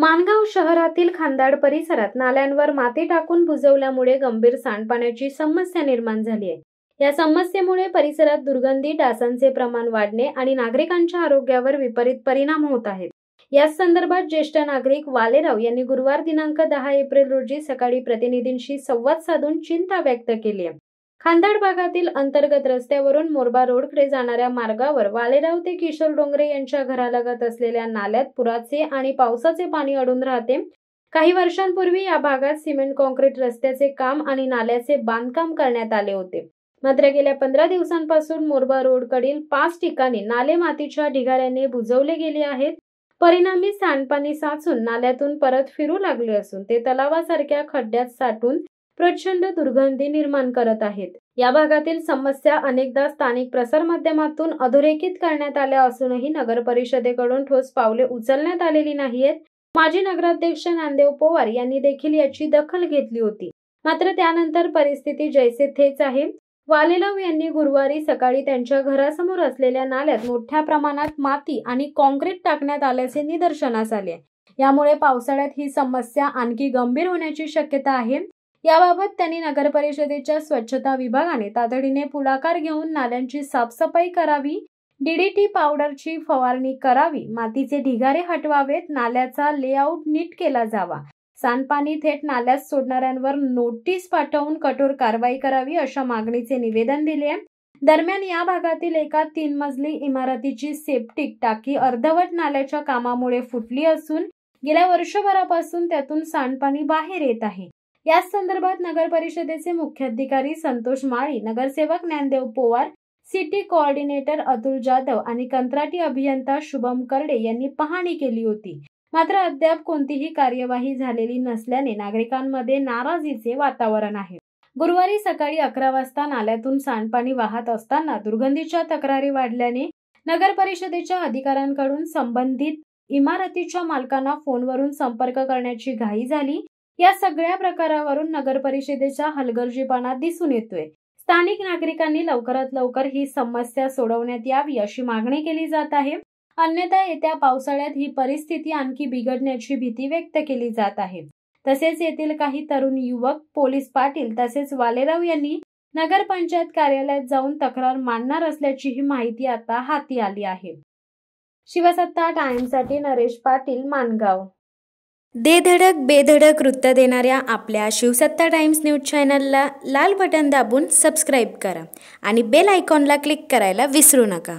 माणगाव शहरातील खांदाड परिसरात नाल्यांवर माती टाकून बुजवल्यामुळे गंभीर सांडपाण्याची समस्या निर्माण झाली आहे। या समस्येमुळे परिसरात दुर्गंधी, डासांचे प्रमाण वाढणे आणि नागरिकांच्या आरोग्यावर विपरीत परिणाम होत आहेत। या संदर्भात ज्येष्ठ नागरिक वालेराव यांनी गुरुवार दिनांक 10 एप्रिल रोजी सकाळी प्रतिनिधींशी संवाद साधून चिंता व्यक्त केली आहे। खांदाड भागातील अंतर्गत रस्त्यावरून मोरबा रोडकडे जाणाऱ्या मार्गावर वालेराव ते किशोर डोंगरे यांच्या घरालगत असलेल्या नाल्यात पुराचे आणि पावसाचे पाणी अडून राहते। काही वर्षांपूर्वी या भागात सिमेंट काँक्रीट रस्त्याचे काम आणि नाल्याचे बांधकाम करण्यात आले होते। मात्र गेल्या 15 दिवसांपासून मोरबा रोडकडील 5 ठिकाणी नाले मातीच्या ढिगाऱ्याने बुजवले गेले आहेत। परिणामी सांडपाणी साचून नाल्यातून परत फिरू लागले असून ते तलावासारख्या खड्ड्यात साठून प्रचंड दुर्गंधी निर्माण करत आहेत। या भागातील समस्या अनेकदा स्थानिक प्रसारमाध्यमातून अधोरेखित करण्यात आल्या असूनही नगर परिषदेकडून ठोस पावले उचलण्यात आलेली नाहीत। माजी नगराध्यक्ष ज्ञानदेव पवार यांनी देखील याची दखल घेतली होती, मात्र त्यानंतर परिस्थिती जैसे थेच आहे। वालेराव यांनी गुरुवारी सकाळी त्यांच्या घरासमोर असलेल्या नाल्यात मोठ्या प्रमाणात माती आणि काँक्रीट टाकण्यात आल्याचे निदर्शनास आले। यामुळे पावसाळ्यात ही समस्या आणखी गंभीर होण्याची शक्यता आहे। याबाबत त्यांनी नगर परिषदेच्या स्वच्छता विभागाने तातडीने पुढाकार घेऊन नाल्यांची साफसफाई करावी, डीडीटी पावडरची फवारणी करावी, मातीचे ढिगारे हटवावेत, नाल्याचा लेआउट नीट केला जावा, सांडपाणी थेट नाल्यात सोडणाऱ्यांवर नोटीस पाठवून कठोर कारवाई करावी अशा मागणीचे निवेदन दिले। दरम्यान या भागातील एका 3 मजली इमारतीची सेप्टिक टाकी अर्धवट नाल्याच्या कामामुळे फुटली असून गेल्या वर्षभरापासून त्यातून सांडपाणी बाहेर येत आहे। या संदर्भात नगर परिषदेचे मुख्याधिकारी संतोष माळी, नगरसेवक ज्ञानदेव पवार, सिटी कोऑर्डिनेटर अतुल जाधव आणि कंत्राटी अभियंता शुभम करडे यांनी पाहणी केली होती, मात्र अद्याप कोणतीही कार्यवाही झालेली नसल्याने नागरिकांमध्ये नाराजीचे वातावरण आहे। गुरुवारी सकाळी 11 वाजता नाल्यातून सांडपाणी वाहत असताना दुर्गंधीच्या तक्रारी वाढल्याने नगर परिषदेच्या अधिकाऱ्यांकडून संबंधित इमारतीच्या मालकांना फोनवरून संपर्क करण्याची घाई झाली। या सगळ्या प्रकारावरून नगर परिषदेचा हलगर्जीपणा दिसून येतोय। स्थानिक नागरिकांनी लवकरात लवकर ही समस्या सोडवण्यात यावी अशी मागणी केली जात आहे। अन्यथा येत्या पावसाळ्यात ही परिस्थिती आणखी बिघडण्याची भीती व्यक्त केली जात आहे। तसेच येथील काही तरुण युवक, पोलीस पाटील तसेच वालेराव यांनी नगरपंचायत कार्यालयात जाऊन तक्रार मांडणार असल्याचीही माहिती आता हाती आली आहे। शिवसत्ता टाइम्ससाठी नरेश पाटील, माणगाव। दे धडक बेधडक वृत्त देणाऱ्या आपल्या शिवसत्ता टाइम्स न्यूज चॅनलला लाल बटन दाबून सबस्क्राईब करा आणि बेल आयकॉनला क्लिक करायला विसरू नका।